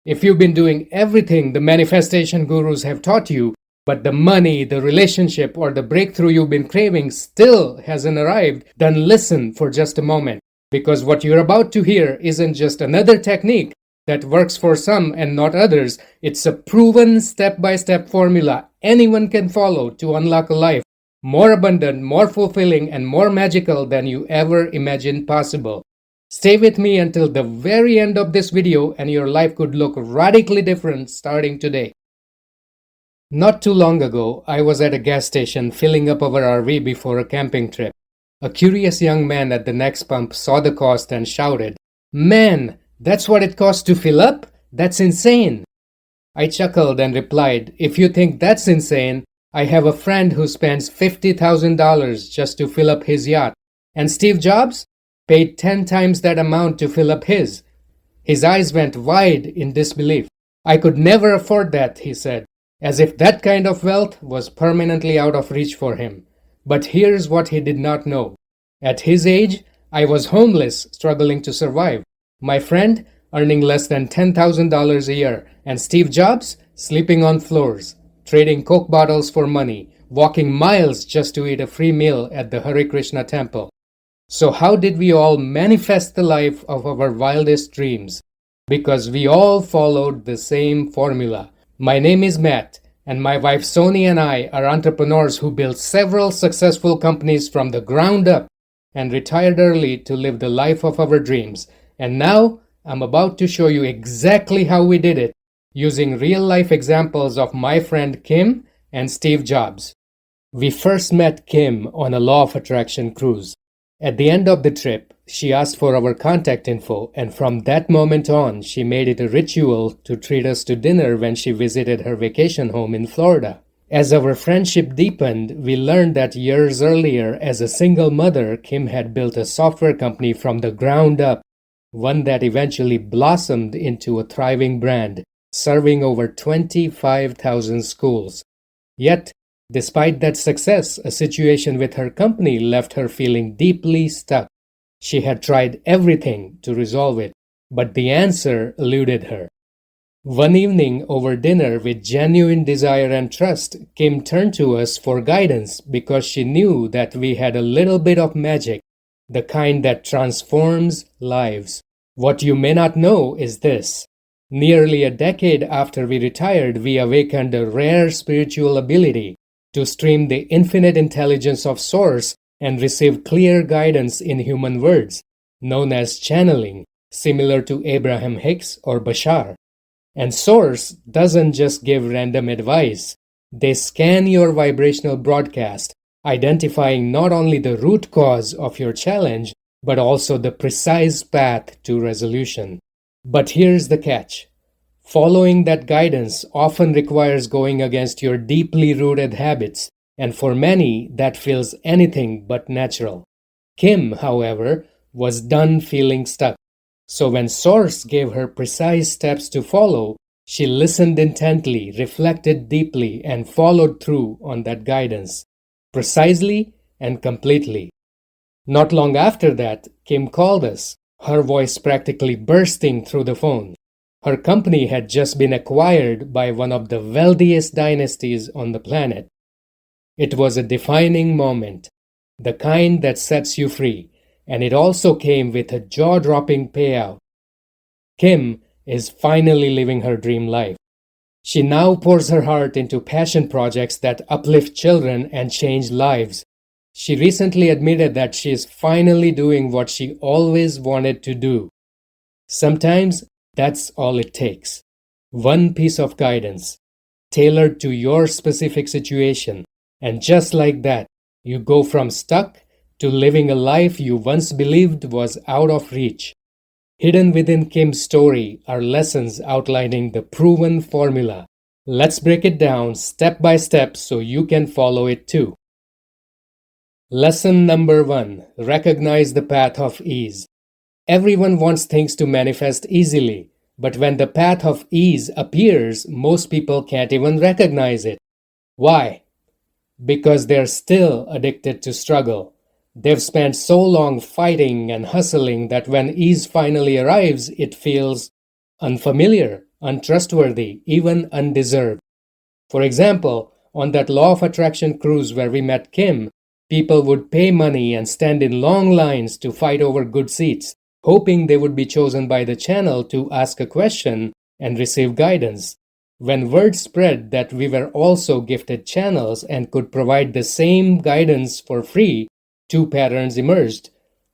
If you've been doing everything the manifestation gurus have taught you, but the money, the relationship, or the breakthrough you've been craving still hasn't arrived, then listen for just a moment. Because what you're about to hear isn't just another technique that works for some and not others. It's a proven step-by-step formula anyone can follow to unlock a life more abundant, more fulfilling, and more magical than you ever imagined possible. Stay with me until the very end of this video and your life could look radically different starting today. Not too long ago, I was at a gas station filling up our RV before a camping trip. A curious young man at the next pump saw the cost and shouted, "Man, that's what it costs to fill up? That's insane!" I chuckled and replied, "If you think that's insane, I have a friend who spends $50,000 just to fill up his yacht. And Steve Jobs paid 10 times that amount to fill up his." His eyes went wide in disbelief. "I could never afford that," he said, as if that kind of wealth was permanently out of reach for him. But here's what he did not know. At his age, I was homeless, struggling to survive. My friend earning less than $10,000 a year, and Steve Jobs sleeping on floors, trading Coke bottles for money, walking miles just to eat a free meal at the Hare Krishna temple. So how did we all manifest the life of our wildest dreams? Because we all followed the same formula. My name is Matt, and my wife Soni and I are entrepreneurs who built several successful companies from the ground up and retired early to live the life of our dreams. And now I'm about to show you exactly how we did it, using real-life examples of my friend Kim and Steve Jobs. We first met Kim on a Law of Attraction cruise. At the end of the trip, she asked for our contact info, and from that moment on, she made it a ritual to treat us to dinner when she visited her vacation home in Florida. As our friendship deepened, we learned that years earlier, as a single mother, Kim had built a software company from the ground up, one that eventually blossomed into a thriving brand, serving over 25,000 schools. Yet, despite that success, a situation with her company left her feeling deeply stuck. She had tried everything to resolve it, but the answer eluded her. One evening over dinner, with genuine desire and trust, Kim turned to us for guidance because she knew that we had a little bit of magic, the kind that transforms lives. What you may not know is this. Nearly a decade after we retired, we awakened a rare spiritual ability to stream the infinite intelligence of Source and receive clear guidance in human words, known as channeling, similar to Abraham Hicks or Bashar. And Source doesn't just give random advice. They scan your vibrational broadcast, identifying not only the root cause of your challenge, but also the precise path to resolution. But here's the catch. Following that guidance often requires going against your deeply rooted habits, and for many, that feels anything but natural. Kim, however, was done feeling stuck. So when Source gave her precise steps to follow, she listened intently, reflected deeply, and followed through on that guidance, precisely and completely. Not long after that, Kim called us, her voice practically bursting through the phone. Her company had just been acquired by one of the wealthiest dynasties on the planet. It was a defining moment, the kind that sets you free, and it also came with a jaw-dropping payout. Kim is finally living her dream life. She now pours her heart into passion projects that uplift children and change lives. She recently admitted that she is finally doing what she always wanted to do. Sometimes that's all it takes. One piece of guidance, tailored to your specific situation. And just like that, you go from stuck to living a life you once believed was out of reach. Hidden within Kim's story are lessons outlining the proven formula. Let's break it down step by step so you can follow it too. Lesson number 1. Recognize the path of ease. Everyone wants things to manifest easily, but when the path of ease appears, most people can't even recognize it. Why? Because they're still addicted to struggle. They've spent so long fighting and hustling that when ease finally arrives, it feels unfamiliar, untrustworthy, even undeserved. For example, on that Law of Attraction cruise where we met Kim, people would pay money and stand in long lines to fight over good seats, hoping they would be chosen by the channel to ask a question and receive guidance. When word spread that we were also gifted channels and could provide the same guidance for free, two patterns emerged.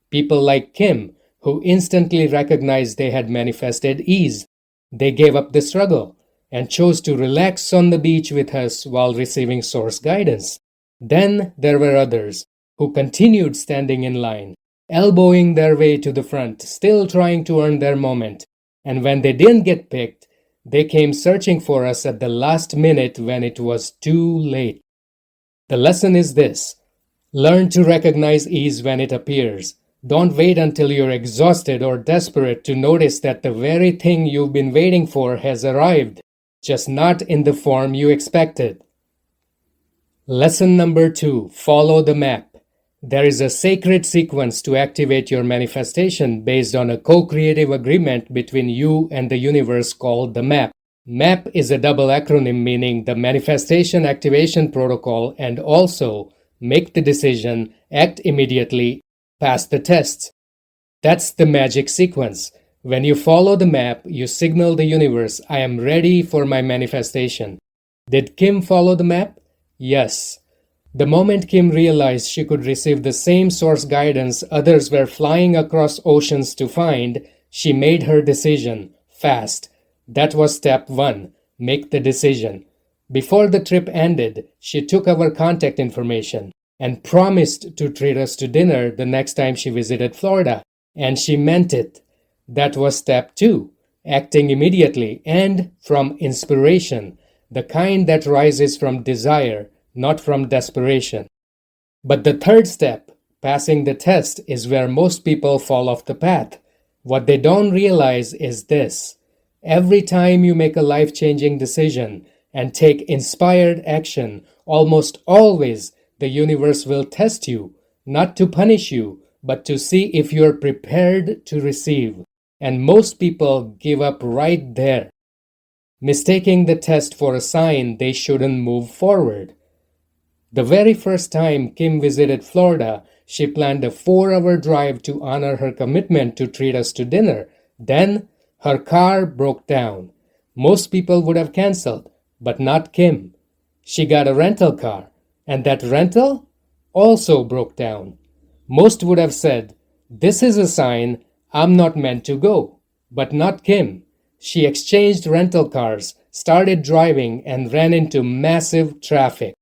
People like Kim, who instantly recognized they had manifested ease. They gave up the struggle and chose to relax on the beach with us while receiving source guidance. Then there were others who continued standing in line, elbowing their way to the front, still trying to earn their moment. And when they didn't get picked, they came searching for us at the last minute when it was too late. The lesson is this: learn to recognize ease when it appears. Don't wait until you're exhausted or desperate to notice that the very thing you've been waiting for has arrived, just not in the form you expected. Lesson number 2: follow the map. There is a sacred sequence to activate your manifestation based on a co-creative agreement between you and the universe called the MAP. MAP is a double acronym meaning the Manifestation Activation Protocol and also make the decision, act immediately, pass the tests. That's the magic sequence. When you follow the map, you signal the universe, I am ready for my manifestation. Did Kim follow the map? Yes. The moment Kim realized she could receive the same source guidance others were flying across oceans to find, she made her decision, fast. That was step 1, make the decision. Before the trip ended, she took our contact information and promised to treat us to dinner the next time she visited Florida. And she meant it. That was step 2, acting immediately and from inspiration, the kind that rises from desire, not from desperation. But the third step, passing the test, is where most people fall off the path. What they don't realize is this: every time you make a life-changing decision and take inspired action, almost always the universe will test you, not to punish you, but to see if you're prepared to receive. And most people give up right there, mistaking the test for a sign they shouldn't move forward. The very first time Kim visited Florida, she planned a 4-hour drive to honor her commitment to treat us to dinner. Then, her car broke down. Most people would have canceled, but not Kim. She got a rental car, and that rental also broke down. Most would have said, this is a sign I'm not meant to go. But not Kim. She exchanged rental cars, started driving, and ran into massive traffic.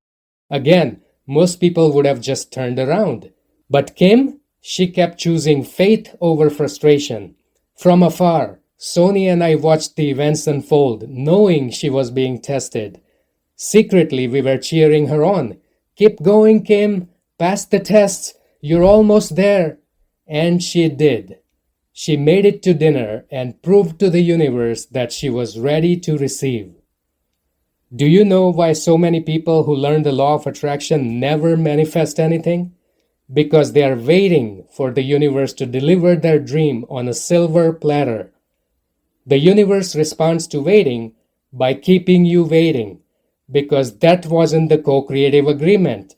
Again, most people would have just turned around. But Kim, she kept choosing faith over frustration. From afar, Soni and I watched the events unfold, knowing she was being tested. Secretly, we were cheering her on. Keep going, Kim. Pass the tests. You're almost there. And she did. She made it to dinner and proved to the universe that she was ready to receive. Do you know why so many people who learn the law of attraction never manifest anything? Because they are waiting for the universe to deliver their dream on a silver platter. The universe responds to waiting by keeping you waiting, because that wasn't the co-creative agreement.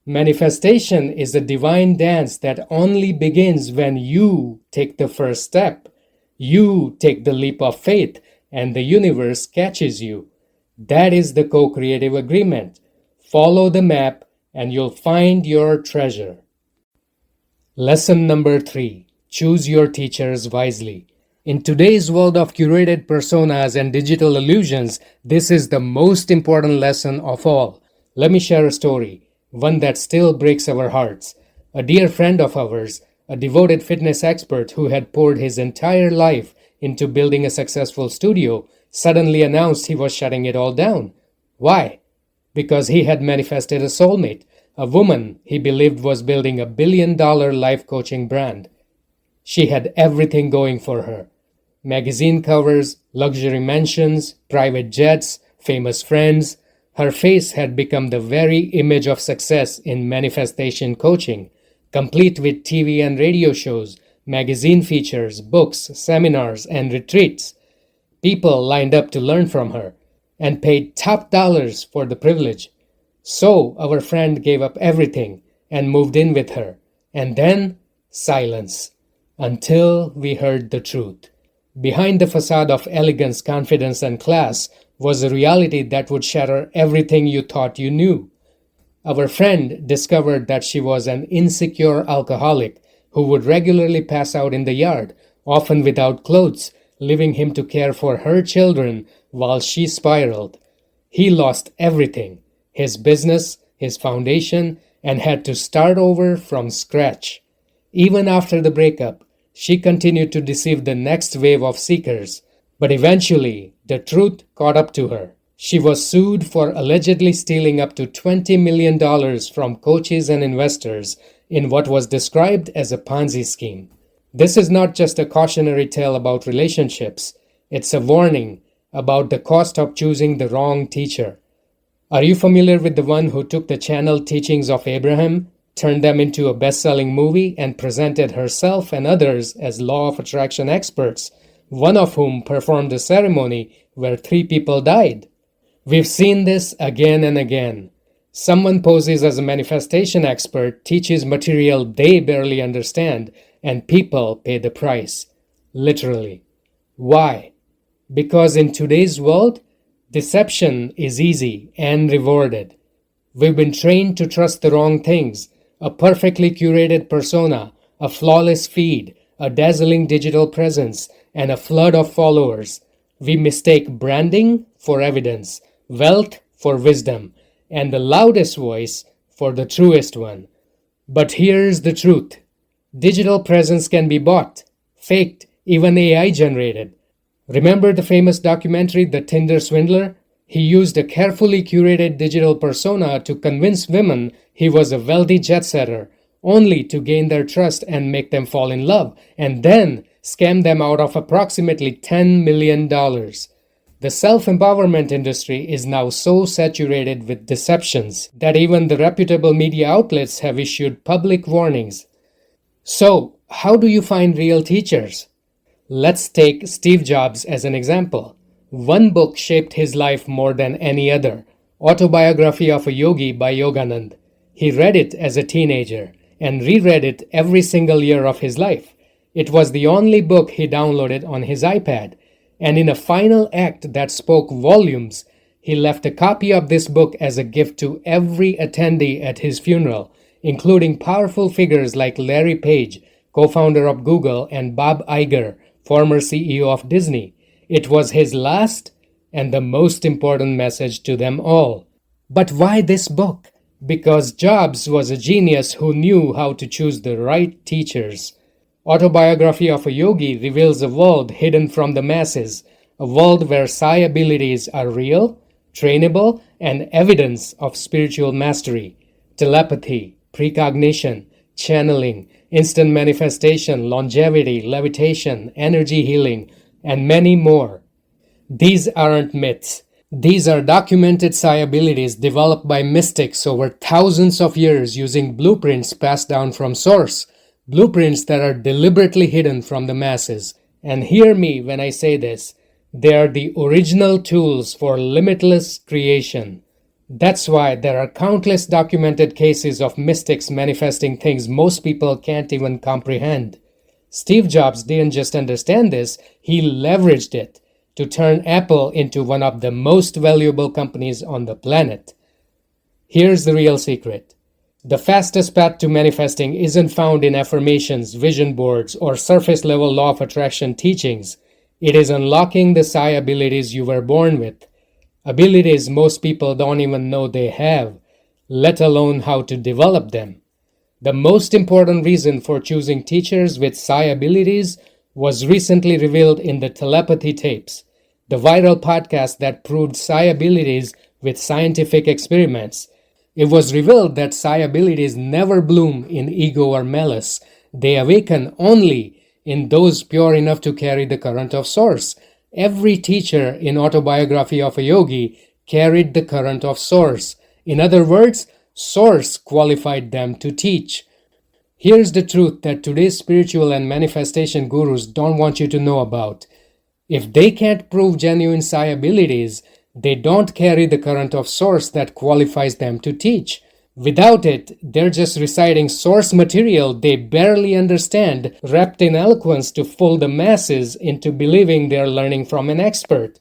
Manifestation is a divine dance that only begins when you take the first step. You take the leap of faith, and the universe catches you. That is the co-creative agreement. Follow the map and you'll find your treasure. Lesson number 3. Choose your teachers wisely. In today's world of curated personas and digital illusions, this is the most important lesson of all. Let me share a story, one that still breaks our hearts. A dear friend of ours, a devoted fitness expert who had poured his entire life into building a successful studio, suddenly announced he was shutting it all down. Why? Because he had manifested a soulmate, a woman he believed was building a billion-dollar life coaching brand. She had everything going for her. Magazine covers, luxury mansions, private jets, famous friends. Her face had become the very image of success in manifestation coaching, complete with TV and radio shows, magazine features, books, seminars, and retreats. People lined up to learn from her and paid top dollars for the privilege. So our friend gave up everything and moved in with her. And then silence until we heard the truth. Behind the facade of elegance, confidence, and class was a reality that would shatter everything you thought you knew. Our friend discovered that she was an insecure alcoholic who would regularly pass out in the yard, often without clothes, leaving him to care for her children while she spiraled. He lost everything, his business, his foundation, and had to start over from scratch. Even after the breakup, she continued to deceive the next wave of seekers. But eventually, the truth caught up to her. She was sued for allegedly stealing up to $20 million from coaches and investors in what was described as a Ponzi scheme. This is not just a cautionary tale about relationships, it's a warning about the cost of choosing the wrong teacher. Are you familiar with the one who took the channeled teachings of Abraham, turned them into a best-selling movie, and presented herself and others as law of attraction experts, one of whom performed a ceremony where 3 people died? We've seen this again and again. Someone poses as a manifestation expert, teaches material they barely understand, and people pay the price. Literally. Why? Because in today's world, deception is easy and rewarded. We've been trained to trust the wrong things: a perfectly curated persona, a flawless feed, a dazzling digital presence, and a flood of followers. We mistake branding for evidence, wealth for wisdom, and the loudest voice for the truest one. But here's the truth. Digital presence can be bought, faked, even AI generated. Remember the famous documentary, The Tinder Swindler? He used a carefully curated digital persona to convince women he was a wealthy jet-setter, only to gain their trust and make them fall in love, and then scam them out of approximately $10 million. The self-empowerment industry is now so saturated with deceptions that even the reputable media outlets have issued public warnings. So, how do you find real teachers? Let's take Steve Jobs as an example. One book shaped his life more than any other, Autobiography of a Yogi by Yoganand. He read it as a teenager and reread it every single year of his life. It was the only book he downloaded on his iPad. And in a final act that spoke volumes, he left a copy of this book as a gift to every attendee at his funeral, including powerful figures like Larry Page, co-founder of Google, and Bob Iger, former CEO of Disney. It was his last and the most important message to them all. But why this book? Because Jobs was a genius who knew how to choose the right teachers. Autobiography of a Yogi reveals a world hidden from the masses, a world where psi abilities are real, trainable, and evidence of spiritual mastery, telepathy, precognition, channeling, instant manifestation, longevity, levitation, energy healing, and many more. These aren't myths. These are documented psi abilities developed by mystics over thousands of years using blueprints passed down from source. Blueprints that are deliberately hidden from the masses. And hear me when I say this, they are the original tools for limitless creation. That's why there are countless documented cases of mystics manifesting things most people can't even comprehend. Steve Jobs didn't just understand this, he leveraged it to turn Apple into one of the most valuable companies on the planet. Here's the real secret. The fastest path to manifesting isn't found in affirmations, vision boards, or surface-level law of attraction teachings. It is unlocking the psi abilities you were born with. Abilities most people don't even know they have, let alone how to develop them. The most important reason for choosing teachers with psi abilities was recently revealed in the Telepathy Tapes, the viral podcast that proved psi abilities with scientific experiments. It was revealed that psi abilities never bloom in ego or malice. They awaken only in those pure enough to carry the current of source. Every teacher in Autobiography of a Yogi carried the current of source. In other words, source qualified them to teach. Here's the truth that today's spiritual and manifestation gurus don't want you to know about. If they can't prove genuine psi abilities, they don't carry the current of source that qualifies them to teach. Without it, they're just reciting source material they barely understand, wrapped in eloquence to fool the masses into believing they're learning from an expert.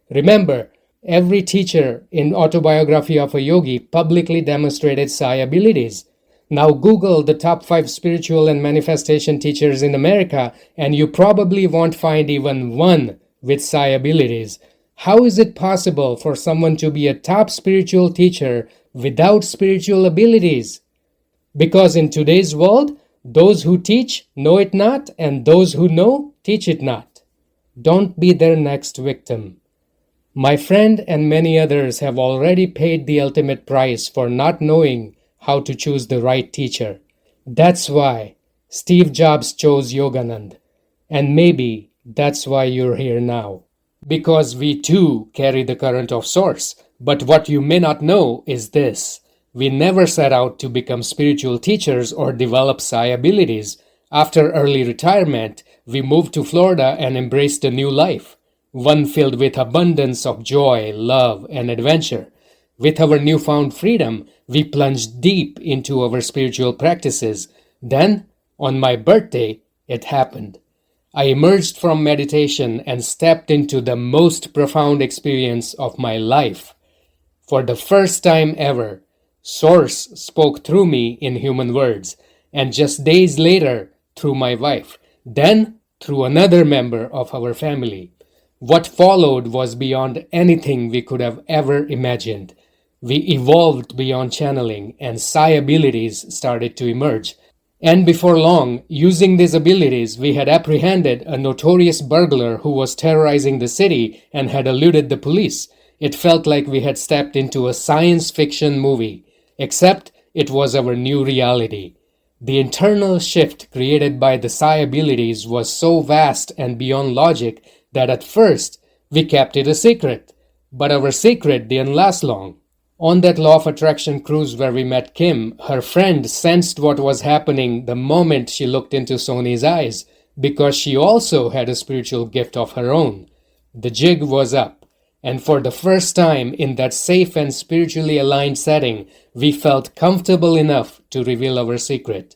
Remember, every teacher in Autobiography of a Yogi publicly demonstrated psi abilities. Now Google the top 5 spiritual and manifestation teachers in America and you probably won't find even one with psi abilities. How is it possible for someone to be a top spiritual teacher without spiritual abilities? Because in today's world, those who teach know it not, and those who know teach it not. Don't be their next victim. My friend and many others have already paid the ultimate price for not knowing how to choose the right teacher. That's why Steve Jobs chose Yoganand. And maybe that's why you're here now. Because we too carry the current of source. But what you may not know is this. We never set out to become spiritual teachers or develop psi abilities. After early retirement, we moved to Florida and embraced a new life. One filled with abundance of joy, love, and adventure. With our newfound freedom, we plunged deep into our spiritual practices. Then, on my birthday, it happened. I emerged from meditation and stepped into the most profound experience of my life. For the first time ever, Source spoke through me in human words, and just days later, through my wife, then through another member of our family. What followed was beyond anything we could have ever imagined. We evolved beyond channeling, and psi abilities started to emerge. And before long, using these abilities, we had apprehended a notorious burglar who was terrorizing the city and had eluded the police. It felt like we had stepped into a science fiction movie, except it was our new reality. The internal shift created by the psi abilities was so vast and beyond logic that at first we kept it a secret. But our secret didn't last long. On that Law of Attraction cruise where we met Kim, her friend sensed what was happening the moment she looked into Soni's eyes, because she also had a spiritual gift of her own. The jig was up, and for the first time in that safe and spiritually aligned setting, we felt comfortable enough to reveal our secret.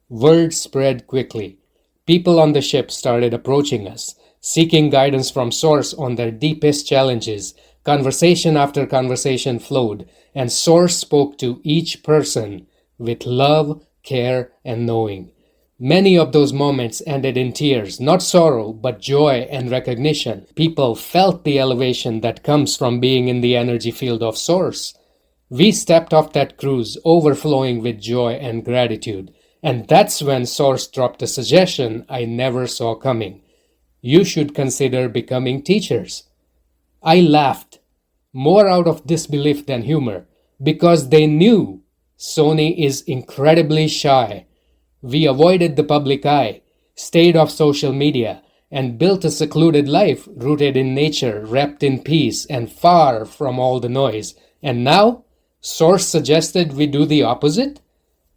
Word spread quickly. People on the ship started approaching us, seeking guidance from Source on their deepest challenges. Conversation after conversation flowed, and Source spoke to each person with love, care, and knowing. Many of those moments ended in tears, not sorrow, but joy and recognition. People felt the elevation that comes from being in the energy field of Source. We stepped off that cruise overflowing with joy and gratitude, and that's when Source dropped a suggestion I never saw coming. You should consider becoming teachers. I laughed, more out of disbelief than humor, because they knew Soni is incredibly shy. We avoided the public eye, stayed off social media, and built a secluded life rooted in nature, wrapped in peace, and far from all the noise. And now, Source suggested we do the opposite?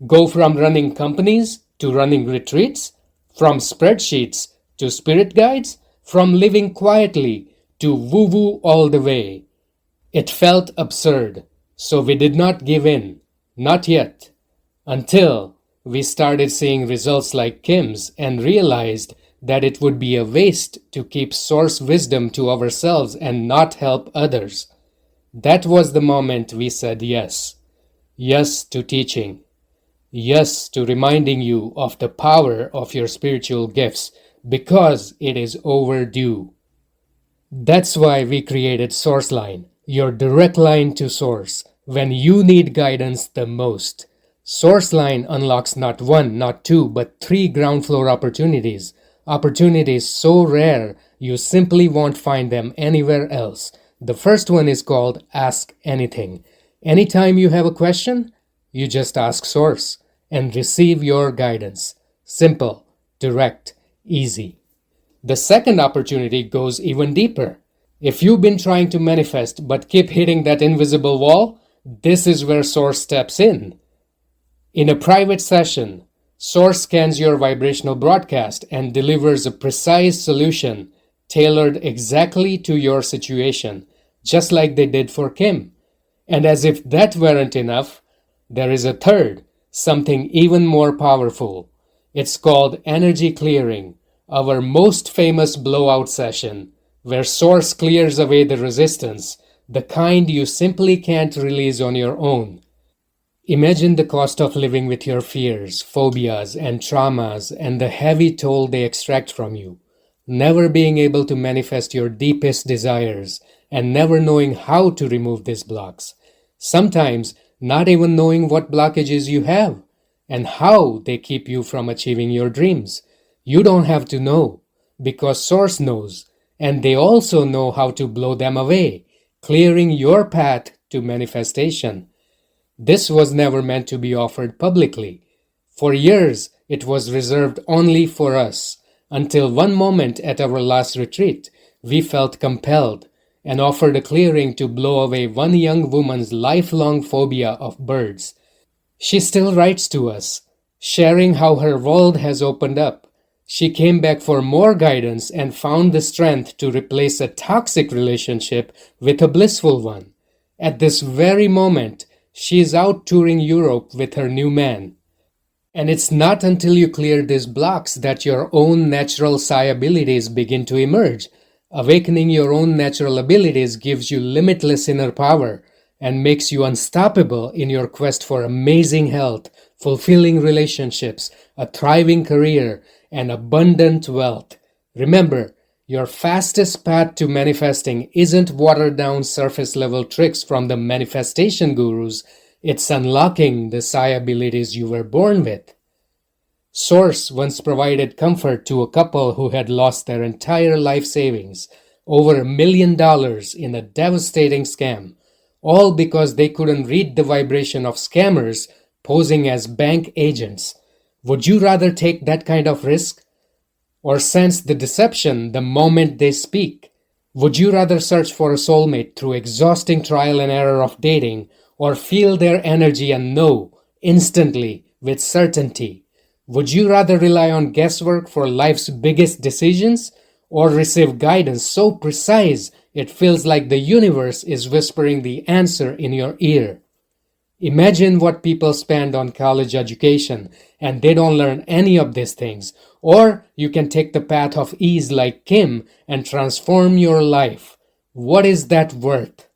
Go from running companies to running retreats? From spreadsheets to spirit guides? From living quietly to woo-woo all the way? It felt absurd, so we did not give in. Not yet. Until we started seeing results like Kim's and realized that it would be a waste to keep Source wisdom to ourselves and not help others. That was the moment we said yes. Yes to teaching. Yes to reminding you of the power of your spiritual gifts, because it is overdue. That's why we created SourceLine, your direct line to Source, when you need guidance the most. SourceLine unlocks not one, not two, but 3 ground floor opportunities. Opportunities so rare, you simply won't find them anywhere else. The first one is called Ask Anything. Anytime you have a question, you just ask Source and receive your guidance. Simple, direct, easy. The second opportunity goes even deeper. If you've been trying to manifest but keep hitting that invisible wall, this is where Source steps in. In a private session, Source scans your vibrational broadcast and delivers a precise solution tailored exactly to your situation, just like they did for Kim. And as if that weren't enough, there is a third, something even more powerful. It's called energy clearing, our most famous blowout session, where Source clears away the resistance, the kind you simply can't release on your own. Imagine the cost of living with your fears, phobias, and traumas and the heavy toll they extract from you. Never being able to manifest your deepest desires and never knowing how to remove these blocks. Sometimes not even knowing what blockages you have and how they keep you from achieving your dreams. You don't have to know because Source knows, and they also know how to blow them away, clearing your path to manifestation. This was never meant to be offered publicly. For years, it was reserved only for us, until one moment at our last retreat, we felt compelled and offered a clearing to blow away one young woman's lifelong phobia of birds. She still writes to us, sharing how her world has opened up. She came back for more guidance and found the strength to replace a toxic relationship with a blissful one. At this very moment, she is out touring Europe with her new man. And it's not until you clear these blocks that your own natural psi abilities begin to emerge. Awakening your own natural abilities gives you limitless inner power and makes you unstoppable in your quest for amazing health, fulfilling relationships, a thriving career, and abundant wealth. Remember, your fastest path to manifesting isn't watered-down surface-level tricks from the manifestation gurus. It's unlocking the psi abilities you were born with. Source once provided comfort to a couple who had lost their entire life savings, over $1 million in a devastating scam, all because they couldn't read the vibration of scammers posing as bank agents. Would you rather take that kind of risk? Or sense the deception the moment they speak? Would you rather search for a soulmate through exhausting trial and error of dating, or feel their energy and know instantly with certainty? Would you rather rely on guesswork for life's biggest decisions, or receive guidance so precise it feels like the universe is whispering the answer in your ear? Imagine what people spend on college education and they don't learn any of these things. Or you can take the path of ease like Kim and transform your life. What is that worth?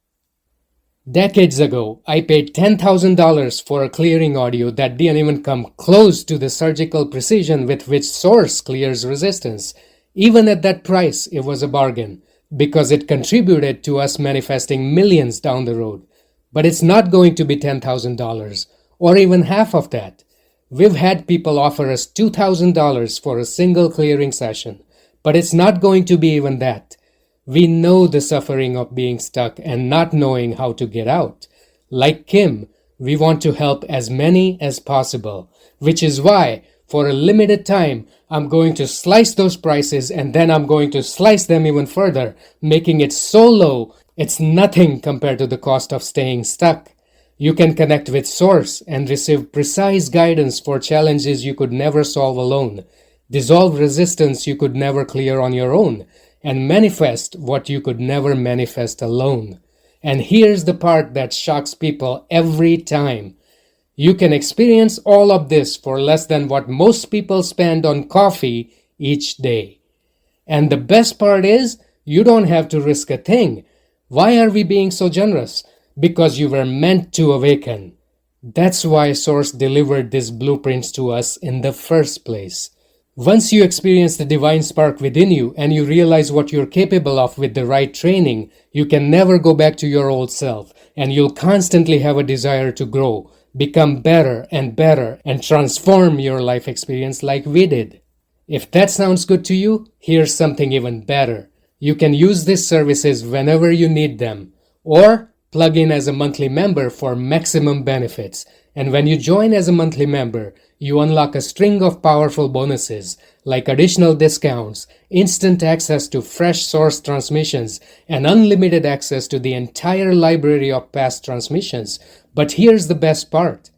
Decades ago, I paid $10,000 for a clearing audio that didn't even come close to the surgical precision with which Source clears resistance. Even at that price, it was a bargain because it contributed to us manifesting millions down the road. But it's not going to be $10,000 or even half of that. We've had people offer us $2,000 for a single clearing session, but it's not going to be even that. We know the suffering of being stuck and not knowing how to get out. Like Kim, we want to help as many as possible, which is why, for a limited time, I'm going to slice those prices and then I'm going to slice them even further, making it so low it's nothing compared to the cost of staying stuck. You can connect with Source and receive precise guidance for challenges you could never solve alone, dissolve resistance you could never clear on your own, and manifest what you could never manifest alone. And here's the part that shocks people every time. You can experience all of this for less than what most people spend on coffee each day. And the best part is, you don't have to risk a thing. Why are we being so generous? Because you were meant to awaken. That's why Source delivered these blueprints to us in the first place. Once you experience the divine spark within you and you realize what you're capable of with the right training, you can never go back to your old self, and you'll constantly have a desire to grow, become better and transform your life experience like we did. If that sounds good to you, here's something even better. You can use these services whenever you need them, or plug in as a monthly member for maximum benefits. And when you join as a monthly member, you unlock a string of powerful bonuses like additional discounts, instant access to fresh Source transmissions, and unlimited access to the entire library of past transmissions. But here's the best part.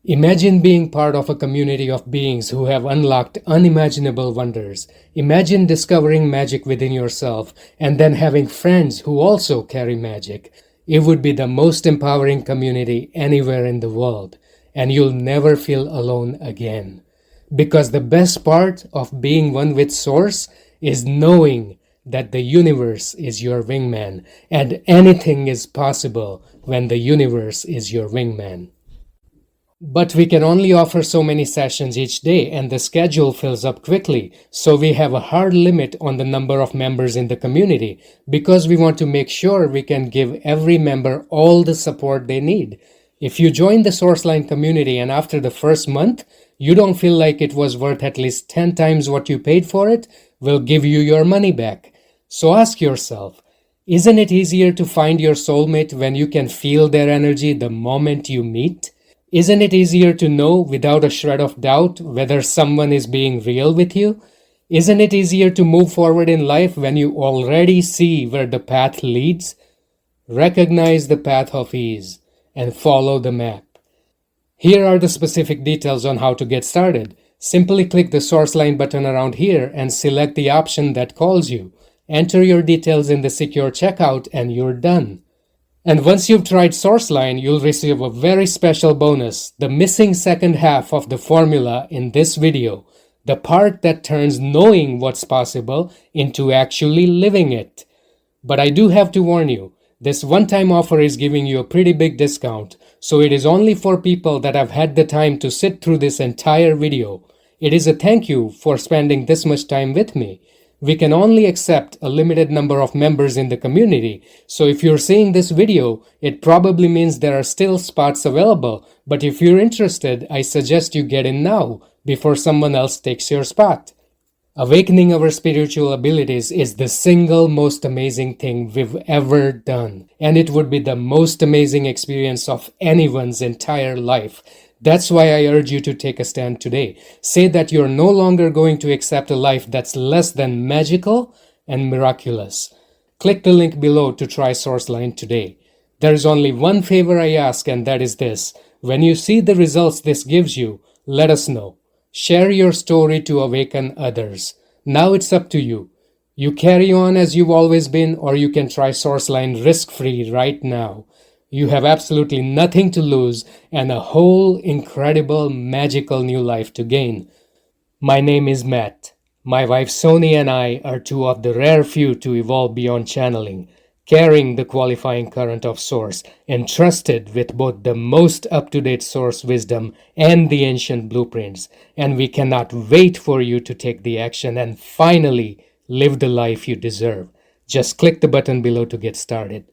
Imagine being part of a community of beings who have unlocked unimaginable wonders. Imagine discovering magic within yourself and then having friends who also carry magic. It would be the most empowering community anywhere in the world, and you'll never feel alone again. Because the best part of being one with Source is knowing that the universe is your wingman, and anything is possible when the universe is your wingman. But we can only offer so many sessions each day, and the schedule fills up quickly, so we have a hard limit on the number of members in the community because we want to make sure we can give every member all the support they need. If you join the Sourceline community and after the first month you don't feel like it was worth at least 10 times what you paid for it, we'll give you your money back. So ask yourself, isn't it easier to find your soulmate when you can feel their energy the moment you meet? Isn't it easier to know without a shred of doubt whether someone is being real with you? Isn't it easier to move forward in life when you already see where the path leads? Recognize the path of ease and follow the map. Here are the specific details on how to get started. Simply click the Sourceline button around here and select the option that calls you. Enter your details in the secure checkout and you're done. And once you've tried Sourceline, you'll receive a very special bonus, the missing second half of the formula in this video, the part that turns knowing what's possible into actually living it. But I do have to warn you, this one-time offer is giving you a pretty big discount, so it is only for people that have had the time to sit through this entire video. It is a thank you for spending this much time with me. We can only accept a limited number of members in the community, so if you're seeing this video, it probably means there are still spots available, but if you're interested, I suggest you get in now, before someone else takes your spot. Awakening our spiritual abilities is the single most amazing thing we've ever done, and it would be the most amazing experience of anyone's entire life. That's why I urge you to take a stand today. Say that you're no longer going to accept a life that's less than magical and miraculous. Click the link below to try Sourceline today. There is only one favor I ask, and that is this. When you see the results this gives you, let us know. Share your story to awaken others. Now it's up to you. You carry on as you've always been, or you can try Sourceline risk-free right now. You have absolutely nothing to lose and a whole incredible, magical new life to gain. My name is Matt. My wife Soni and I are two of the rare few to evolve beyond channeling, carrying the qualifying current of Source, entrusted with both the most up-to-date Source wisdom and the ancient blueprints. And we cannot wait for you to take the action and finally live the life you deserve. Just click the button below to get started.